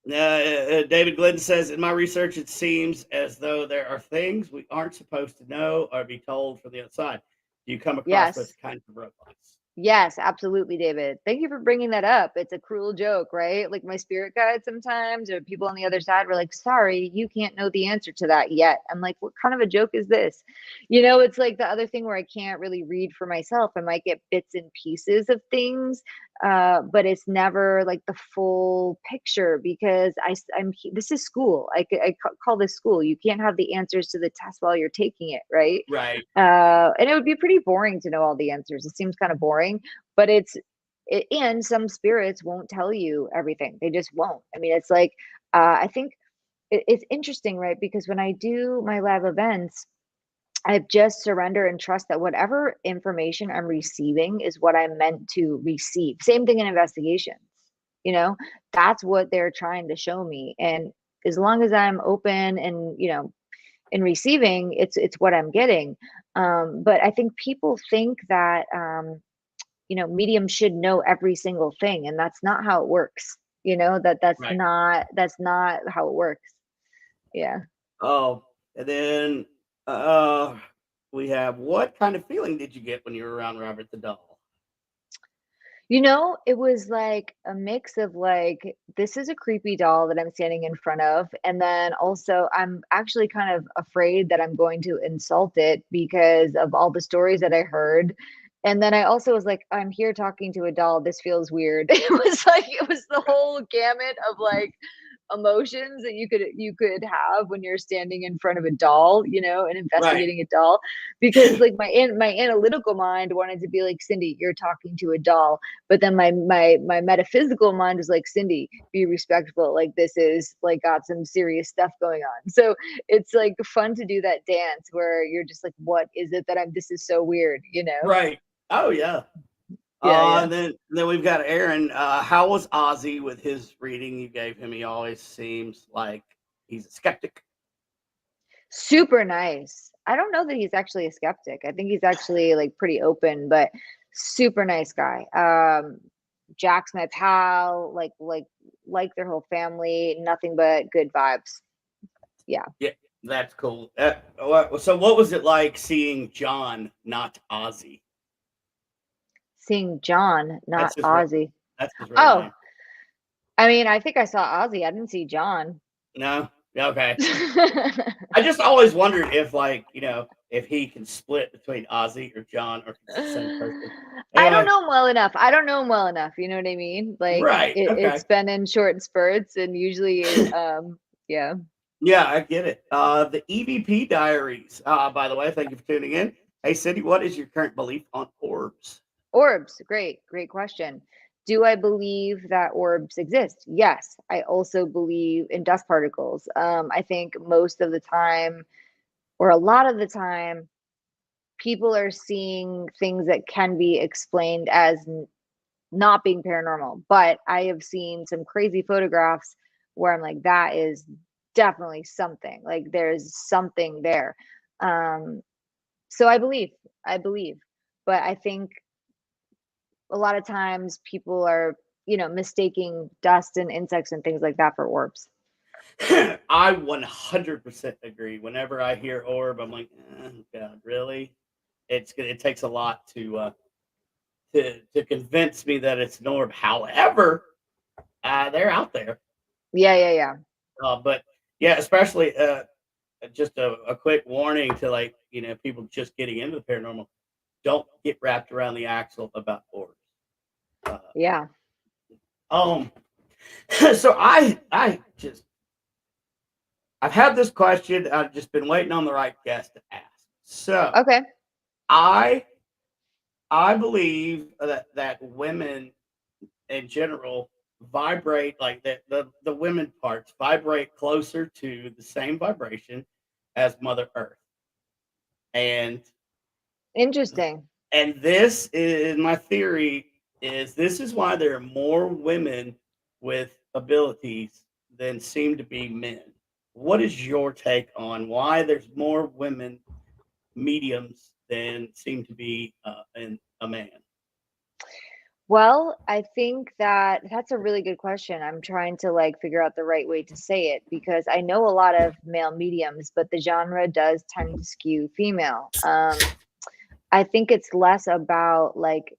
Uh, David Glenn says, in my research, it seems as though there are things we aren't supposed to know or be told from the outside. Do you come across those Yes. kinds of robots? Yes, absolutely, David. Thank you for bringing that up. It's a cruel joke, right? Like my spirit guide sometimes, or people on the other side were like, sorry, you can't know the answer to that yet. I'm like, what kind of a joke is this? It's like the other thing where I can't really read for myself. I might get bits and pieces of things, but it's never like the full picture because this is school. Call this school. You can't have the answers to the test while you're taking it, right? Right. And it would be pretty boring to know all the answers. It seems kind of boring, but and some spirits won't tell you everything. They just won't. I mean, it's like, I think it's interesting, right? Because when I do my live events, I just surrender and trust that whatever information I'm receiving is what I'm meant to receive. Same thing in investigations, you know, that's what they're trying to show me. And as long as I'm open and, in receiving, it's what I'm getting. But I think people think that mediums should know every single thing, and that's not how it works. Right. That's not how it works. Yeah. Oh, and then uh, we have, what kind of feeling did you get when you were around Robert the doll? It was like a mix of like, this is a creepy doll that I'm standing in front of. And then also, I'm actually kind of afraid that I'm going to insult it because of all the stories that I heard. And then I also was like, I'm here talking to a doll. This feels weird. It was the whole gamut of like emotions that you could have when you're standing in front of a doll, and Right. investigating a doll, because like my analytical mind wanted to be like, Cindy, you're talking to a doll, but then my metaphysical mind was like, Cindy, be respectful, like this is like got some serious stuff going on. So it's like fun to do that dance where you're just like, what is it that I'm this is so weird. Right. Oh, yeah. Yeah, yeah. And then we've got Aaron. How was Ozzy with his reading you gave him? He always seems like he's a skeptic. Super nice. I don't know that he's actually a skeptic. I think he's actually like pretty open, but super nice guy. Jack's my pal, like their whole family, nothing but good vibes. Yeah. Yeah, that's cool. So, what was it like seeing John, not Ozzy? Seeing John, not That's his. Ozzy. That's his real Oh, name. I mean, I think I saw Ozzy. I didn't see John. No. Okay. I just always wondered if, like, if he can split between Ozzy or John, or if it's the same person. I don't Anyway, know him well enough. I don't know him well enough. You know what I mean? Like right. it's Okay. been in short spurts, and usually, yeah. Yeah, I get it. The EVP Diaries. By the way, thank you for tuning in. Hey, Cindy, what is your current belief on orbs? Orbs, great question. Do I believe that orbs exist? Yes. I also believe in dust particles. I think most of the time, or a lot of the time, people are seeing things that can be explained as not being paranormal. But I have seen some crazy photographs where I'm like, that is definitely something. Like there's something there. Um, so I believe, but I think a lot of times people are, mistaking dust and insects and things like that for orbs. I 100% agree. Whenever I hear orb, I'm like, God, really? It takes a lot to convince me that it's an orb. However, they're out there. Yeah, yeah, yeah. But yeah, especially just a quick warning to, like, people just getting into the paranormal. Don't get wrapped around the axle about orbs. Uh, Yeah. um, so I've had this question. I've just been waiting on the right guest to ask. So Okay. I I believe that women in general vibrate like the women parts vibrate closer to the same vibration as Mother Earth. And Interesting. this is my theory is this is why there are more women with abilities than seem to be men. What is your take on why there's more women mediums than seem to be in a man? Well, I think that that's a really good question. I'm trying to like figure out the right way to say it because I know a lot of male mediums, but the genre does tend to skew female. I think it's less about like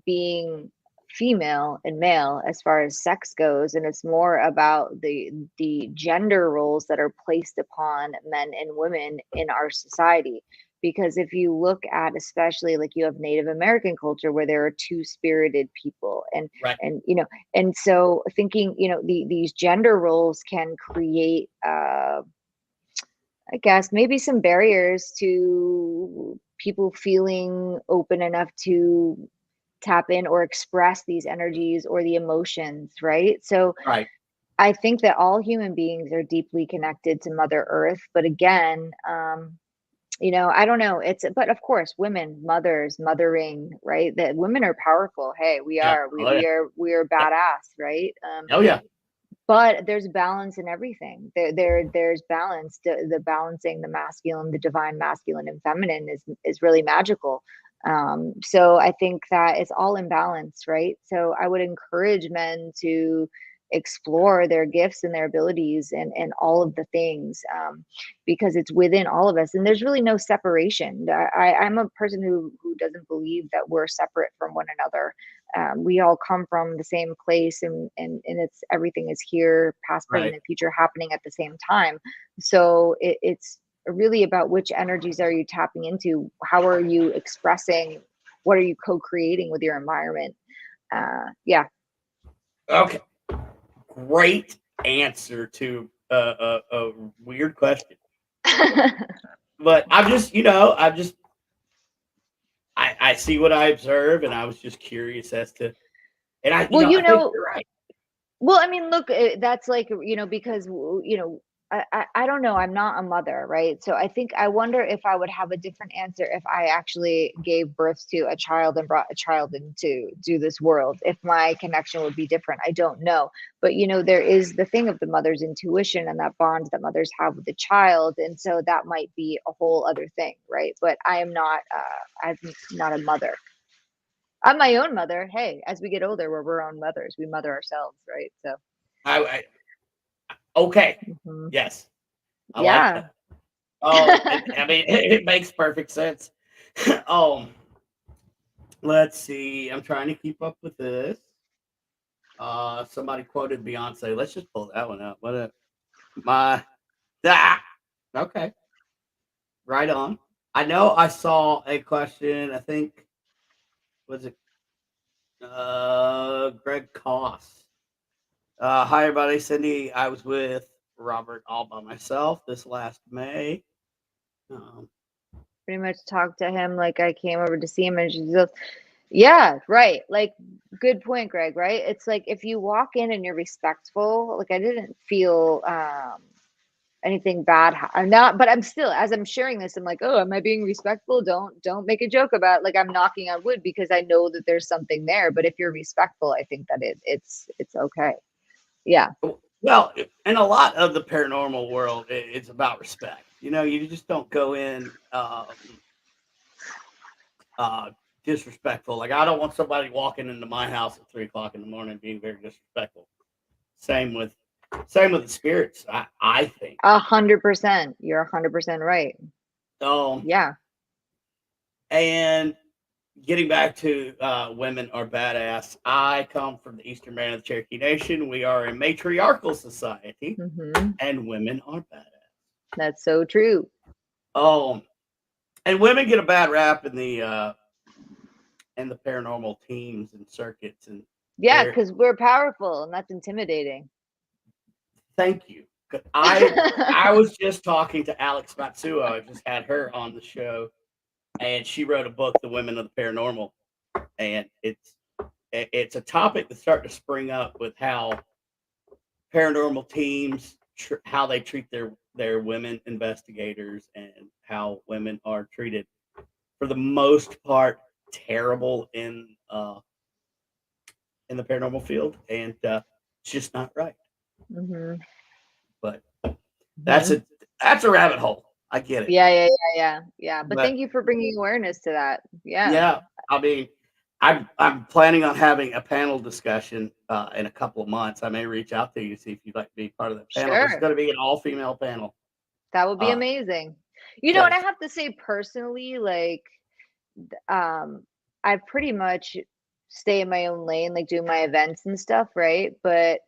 being female and male as far as sex goes, and it's more about the gender roles that are placed upon men and women in our society. Because if you look at, especially like you have Native American culture where there are two-spirited people, Right. and and so thinking, these gender roles can create I guess maybe some barriers to people feeling open enough to tap in or express these energies or the emotions, right? So Right. I think that all human beings are deeply connected to Mother Earth. But again, I don't know. But of course, women, mothers, mothering, right? That women are powerful. Hey, we Yeah. are, we, Oh yeah. we are, we are Yeah. badass, right? Oh yeah. But there's balance in everything. There's balance. The balancing the masculine, the divine masculine and feminine is really magical. So I think that it's all in balance, right? So I would encourage men to explore their gifts and their abilities and all of the things, because it's within all of us, and there's really no separation. I'm a person who doesn't believe that we're separate from one another. We all come from the same place, and it's everything is here, past, present, Right. and future happening at the same time. So it's really about which energies are you tapping into, how are you expressing, what are you co-creating with your environment. Yeah. Okay. Great answer to a weird question. But I'm just, I see what I observe, and I was just curious as to, and Well, I think you're right. well, I mean, look, that's like, because, I don't know. I'm not a mother, right? So I wonder if I would have a different answer if I actually gave birth to a child and brought a child into this world, if my connection would be different. I don't know. But, there is the thing of the mother's intuition and that bond that mothers have with the child. And so that might be a whole other thing, right? But I'm not a mother. I'm my own mother. Hey, as we get older, we're our own mothers. We mother ourselves, right? So, I okay. mhm. Yes, I like Yeah. that. Oh, I mean, it makes perfect sense. um, let's see. I'm trying to keep up with this. Somebody quoted Beyonce. Let's just pull that one out. My ah, okay, right on. I know I saw a question. I think was it Greg Koss. Hi everybody, Cindy. I was with Robert all by myself this last May. Um, Pretty much talked to him like I came over to see him, and she goes, yeah, right. Like, good point, Greg, right? It's like if you walk in and you're respectful, like I didn't feel anything bad. I'm not, but I'm still, as I'm sharing this, I'm like, oh, am I being respectful? Don't make a joke about, like, I'm knocking on wood, because I know that there's something there. But if you're respectful, I think that it's okay. Yeah. well, in a lot of the paranormal world, it's about respect. You just don't go in uh, disrespectful. Like I don't want somebody walking into my house at 3 o'clock in the morning being very disrespectful. Same with the spirits. I think. 100%. You're 100% right. Um, Yeah. and getting back to women are badass. I come from the eastern band of the Cherokee Nation. We are a matriarchal society, Hmm. and women are badass. That's so true. And women get a bad rap in the paranormal teams and circuits, and Yeah, they're because we're powerful and that's intimidating. thank you. 'Cause I was just talking to Alex Matsuo. I just had her on the show and she wrote a book, The Women of the Paranormal, and it's a topic that's starting to spring up with how paranormal teams how they treat their women investigators and how women are treated for the most part terrible in the paranormal field, and it's just not right. Mm-hmm. But that's Mm-hmm. a rabbit hole. I get it. Yeah. But But thank you for bringing awareness to that. Yeah. yeah, I mean, I'm planning on having a panel discussion in a couple of months. I may reach out to you, see if you'd like to be part of that panel. It's Sure. going to be an all-female panel. That would be Uh, amazing. You know, and I because have to say personally, like, I pretty much stay in my own lane, like doing my events and stuff, right? But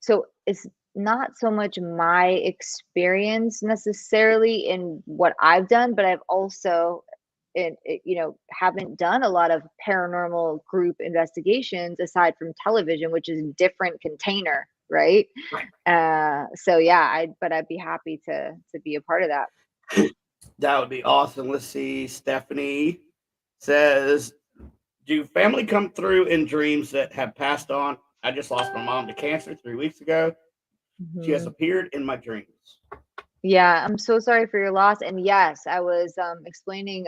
so it's not so much my experience necessarily in what I've done, but I've also haven't done a lot of paranormal group investigations aside from television, which is a different container, right? right, So yeah, I'd be happy to be a part of that. that would be awesome. Let's see. Stephanie says, "Do family come through in dreams that have passed on? I just lost my mom to cancer 3 weeks ago. She has Mhm. appeared in my dreams." Yeah, I'm so sorry for your loss. And yes, I was explaining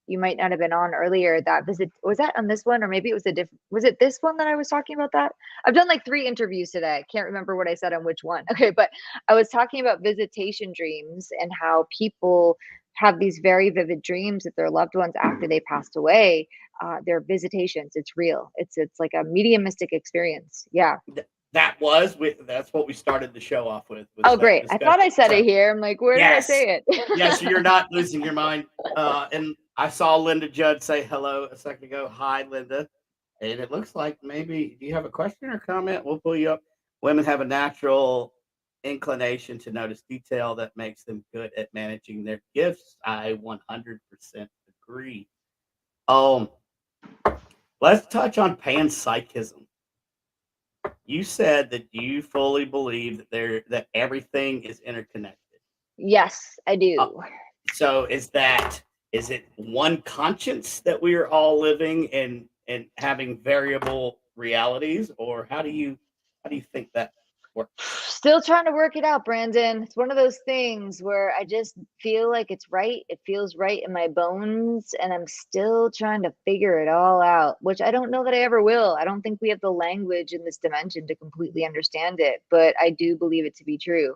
you might not have been on earlier that visit was that on this one or maybe it was a different was it this one that I was talking about that? I've done like 3 interviews today. I can't remember what I said on which one. Okay, but I was talking about visitation dreams and how people have these very vivid dreams that their loved ones after they passed away. They're visitations. It's real. It's like a mediumistic experience. Yeah. That's what we started the show off with Oh, that great. I discussion. thought I said So it here. I'm like, where did I yes, say yes, it? you're not losing your mind. And I saw Linda Judd say hello a second ago. Hi, Linda. And it looks like maybe, do you have a question or comment? We'll pull you up. Women have a natural inclination to notice detail that makes them good at managing their gifts. I 100% agree. Um, let's touch on panpsychism. You said that you fully believe that everything is interconnected. Yes, I Uh, do. so is it one conscience that we are all living in and having variable realities, or how do you think that works? Still trying to work it out, Brandon. It's one of those things where I just feel like it's right. It feels right in my bones, and I'm still trying to figure it all out, which I don't know that I ever will. I don't think we have the language in this dimension to completely understand it, but I do believe it to be true.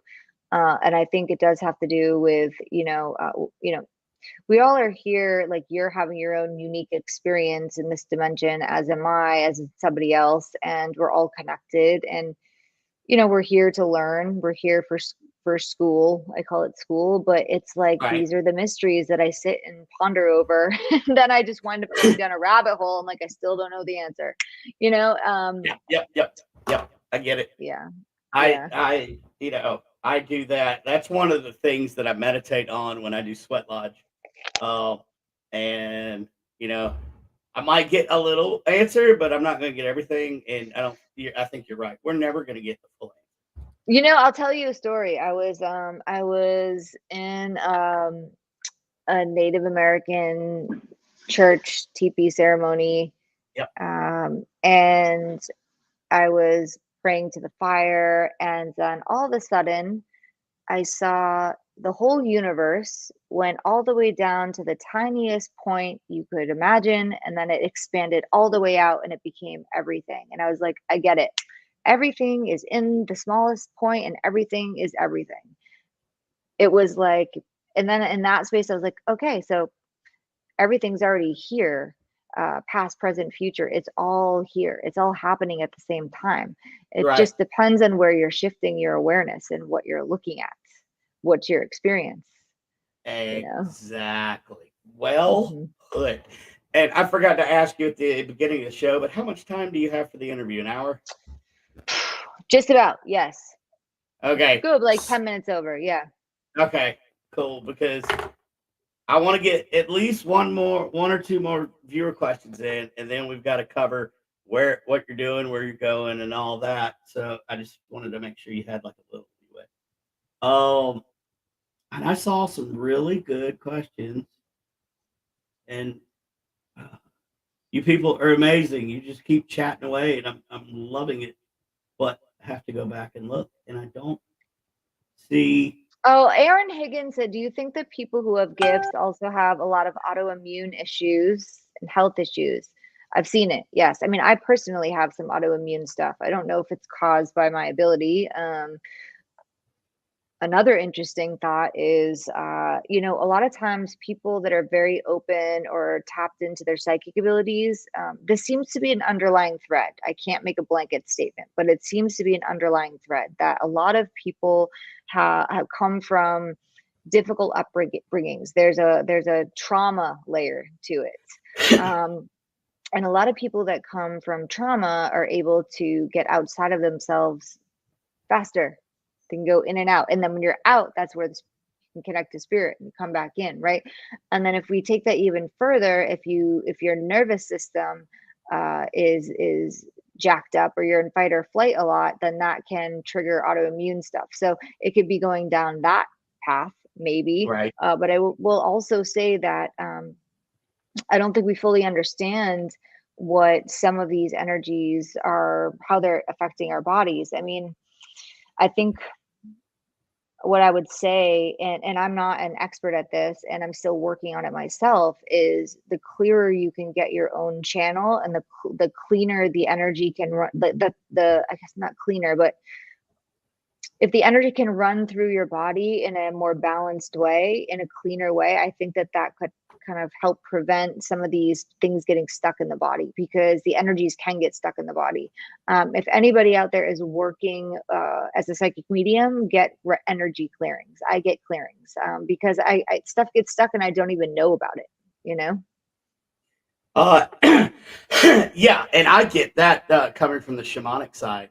And I think it does have to do with, we all are here, like you're having your own unique experience in this dimension, as am I, as is somebody else, and we're all connected. And we're here to learn. We're here for school. I call it school, but it's like Right. these are the mysteries that I sit and ponder over, and then I just wind up going down a rabbit hole. And like I still don't know the answer. You know? Yep. I get it. Yeah, I yeah. I I do that. That's one of the things that I meditate on when I do sweat lodge. Uh, and you know, I might get a little answer, but I'm not going to get everything. And I think you're right. We're never going to get the full I'll tell you a story. I was in a Native American church teepee ceremony, answer. and I was praying to the fire, and then all of a sudden, I saw the whole universe went all the way down to the tiniest point you could imagine, and then it expanded all the way out and it became everything. And I was like, I get it. Everything is in the smallest point, and everything is everything. It was like, and then in that space, I was like, okay, so everything's already here, past, present, future. It's all here. It's all happening at the same time. It Right. just depends on where you're shifting your awareness and what you're looking at. What's your experience? You know? Exactly. Well Mhm. put. And I forgot to ask you at the beginning of the show, but how much time do you have for the interview? An hour? Just about, yes. Okay. Good, like 10 minutes over. Yeah. Okay. Cool. Because I want to get at least one or two more viewer questions in, and then we've got to cover what you're doing, where you're going, and all that. So I just wanted to make sure you had like a little leeway. And I saw some really good questions And you people are amazing. You just keep chatting away, and I'm loving it. But I have to go back and look, and I don't see. Oh, Aaron Higgins said, do you think that people who have gifts also have a lot of autoimmune issues and health issues? I've seen it. Yes. I mean, I personally have some autoimmune stuff. I don't know if it's caused by my ability. Another interesting thought is, a lot of times people that are very open or tapped into their psychic abilities, this seems to be an underlying thread. I can't make a blanket statement, but it seems to be an underlying thread that a lot of people have come from difficult upbringings. There's a trauma layer to it. And a lot of people that come from trauma are able to get outside of themselves faster. They can go in and out. And then when you're out, that's where you can connect to spirit and come back in, right? And then if we take that even further, if your nervous system is jacked up, or you're in fight or flight a lot, then that can trigger autoimmune stuff. So it could be going down that path, maybe. Right. But I will also say that I don't think we fully understand what some of these energies are, how they're affecting our bodies. I mean, I think what I would say, and I'm not an expert at this, and I'm still working on it myself, is the clearer you can get your own channel, and the cleaner the energy can run. The I guess not cleaner, but if the energy can run through your body in a more balanced way, in a cleaner way, I think that could kind of help prevent some of these things getting stuck in the body, because the energies can get stuck in the body. If anybody out there is working as a psychic medium, get energy clearings. I get clearings because I stuff gets stuck and I don't even know about it, Yeah, and I get that coming from the shamanic side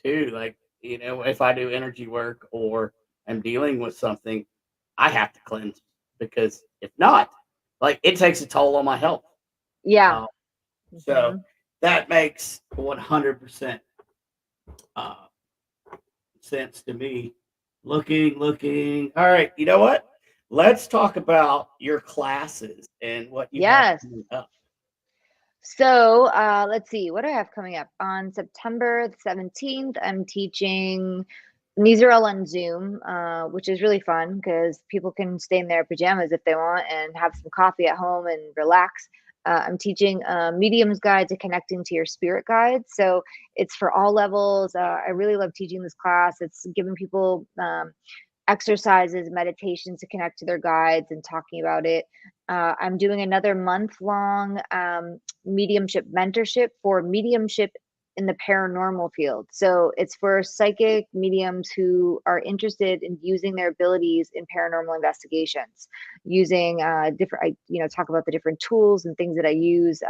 too. Like, if I do energy work or I'm dealing with something, I have to cleanse, because if not, like, it takes a toll on my health. Yeah. So that makes 100% sense to me. Looking. All right, you know what? Let's talk about your classes and what you have coming up. So let's see, what do I have coming up? On September 17th, I'm teaching, and these are all on Zoom, which is really fun because people can stay in their pajamas if they want and have some coffee at home and relax. I'm teaching Medium's Guide to Connecting to Your Spirit Guides. So it's for all levels. I really love teaching this class. It's giving people exercises, meditations to connect to their guides and talking about it. I'm doing another month-long mediumship mentorship for mediumship in the paranormal field. So it's for psychic mediums who are interested in using their abilities in paranormal investigations, using different, talk about the different tools and things that I use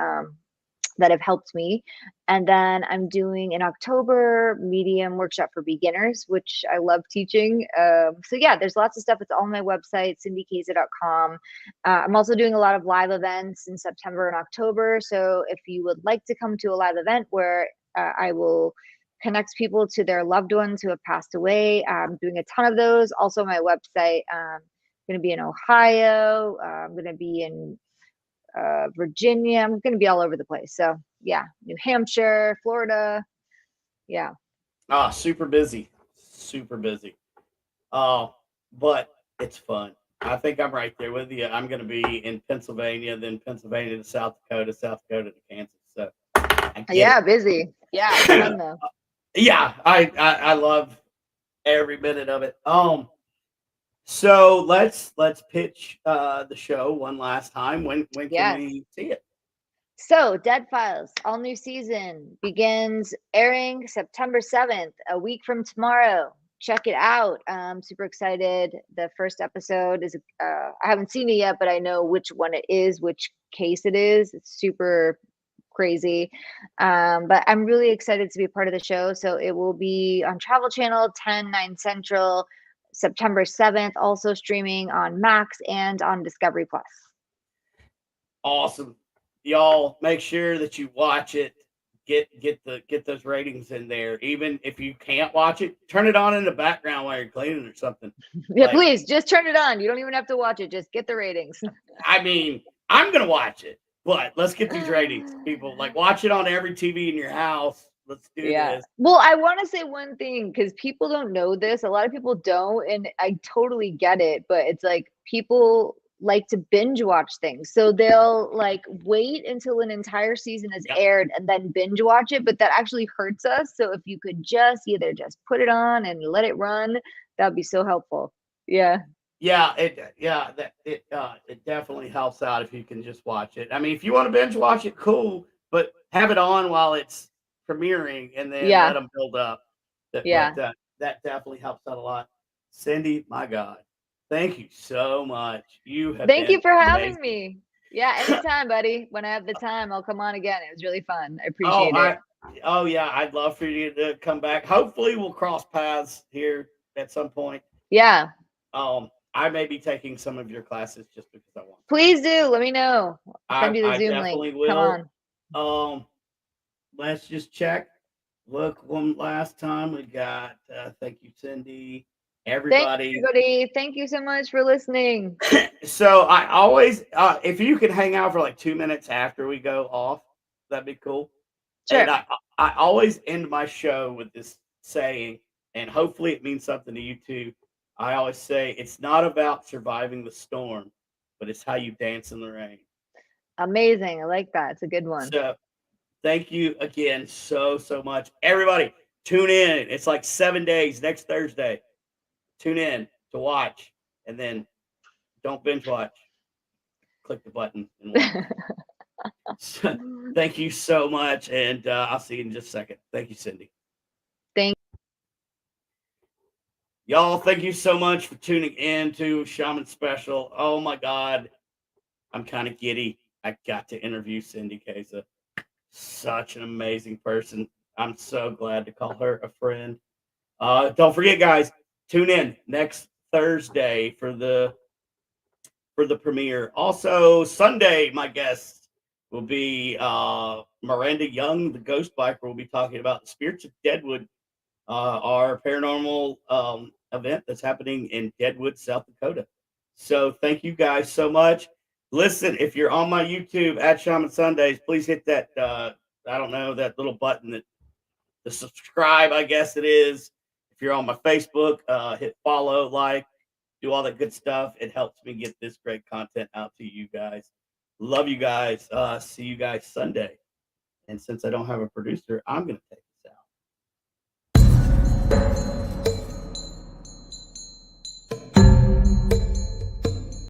that have helped me. And then I'm doing in October medium workshop for beginners, which I love teaching. So yeah, there's lots of stuff. It's all on my website, cindykaza.com. I'm also doing a lot of live events in September and October. So if you would like to come to a live event where I will connect people to their loved ones who have passed away, I'm doing a ton of those. Also on my website, I'm going to be in Ohio. I'm going to be in Virginia. I'm going to be all over the place. So yeah, New Hampshire, Florida. Yeah. Super busy. But it's fun. I think I'm right there with you. I'm going to be in Pennsylvania, then Pennsylvania to South Dakota to Kansas. So busy. Yeah, fun though. Yeah, I love every minute of it. So let's pitch the show one last time. When can we see it? So Dead Files, all new season begins airing September 7th, a week from tomorrow. Check it out. I'm super excited. The first episode is, I haven't seen it yet, but I know which one it is, which case it is. It's super crazy. But I'm really excited to be a part of the show. So it will be on Travel Channel, 10/9 Central, September 7th, also streaming on Max and on Discovery Plus. Awesome. Y'all make sure that you watch it. Get those ratings in there. Even if you can't watch it, turn it on in the background while you're cleaning or something. Yeah, please just turn it on. You don't even have to watch it. Just get the ratings. I mean, I'm gonna watch it. But let's get these ratings, people. Like, watch it on every TV in your house. Let's do this. Well, I want to say one thing because people don't know this. A lot of people don't, and I totally get it. But it's like people like to binge watch things, so they'll like wait until an entire season is Yep. aired and then binge watch it. But that actually hurts us. So if you could just either just put it on and let it run, that'd be so helpful. Yeah. Yeah, it definitely helps out if you can just watch it. I mean, if you want to binge watch it, cool, but have it on while it's premiering and then let Yeah. them build up. Yeah. But that definitely helps out a lot. Cindy, my God, thank you so much. You have Thank been you for having amazing. me. Yeah, anytime, buddy. When I have the time, I'll come on again. It was really fun. I Oh, appreciate it. oh yeah, I'd love for you to come back. Hopefully, we'll cross paths here at some point. Yeah. I may be taking some of your classes just because I want to. Please do. Let me know. I'll send you the I Zoom definitely link. Come will. on. Let's just check. Look, one last time we got. Thank you, Cindy. Everybody. Thanks, everybody. Thank you so much for listening. So I always, if you could hang out for like 2 minutes after we go off, that'd be cool. Sure. And I always end my show with this saying, and hopefully it means something to you too. I always say it's not about surviving the storm, but it's how you dance in the rain. Amazing. I like that. It's a good one. So thank you again so much. Everybody, tune in. It's like 7 days next Thursday. Tune in to watch, and then don't binge watch. Click the button and watch. So, thank you so much, and I'll see you in just a second. Thank you, Cindy. Thank Y'all, thank you so much for tuning in to Shaman Special. Oh my God, I'm kind of giddy. I got to interview Cindy Kaza. Such an amazing person. I'm so glad to call her a friend. Don't forget, guys, tune in next Thursday for the premiere. Also, Sunday, my guest will be Miranda Young, the ghost biker. Will be talking about the spirits of Deadwood, our paranormal event that's happening in Deadwood, South Dakota. So thank you guys so much. Listen, if you're on my YouTube at Shaman Sundays, please hit that I don't know, that little button, that the subscribe, I guess it is. If you're on my Facebook, hit follow, like, do all that good stuff. It helps me get this great content out to you guys. Love you guys. See you guys Sunday. And since I don't have a producer, I'm going to take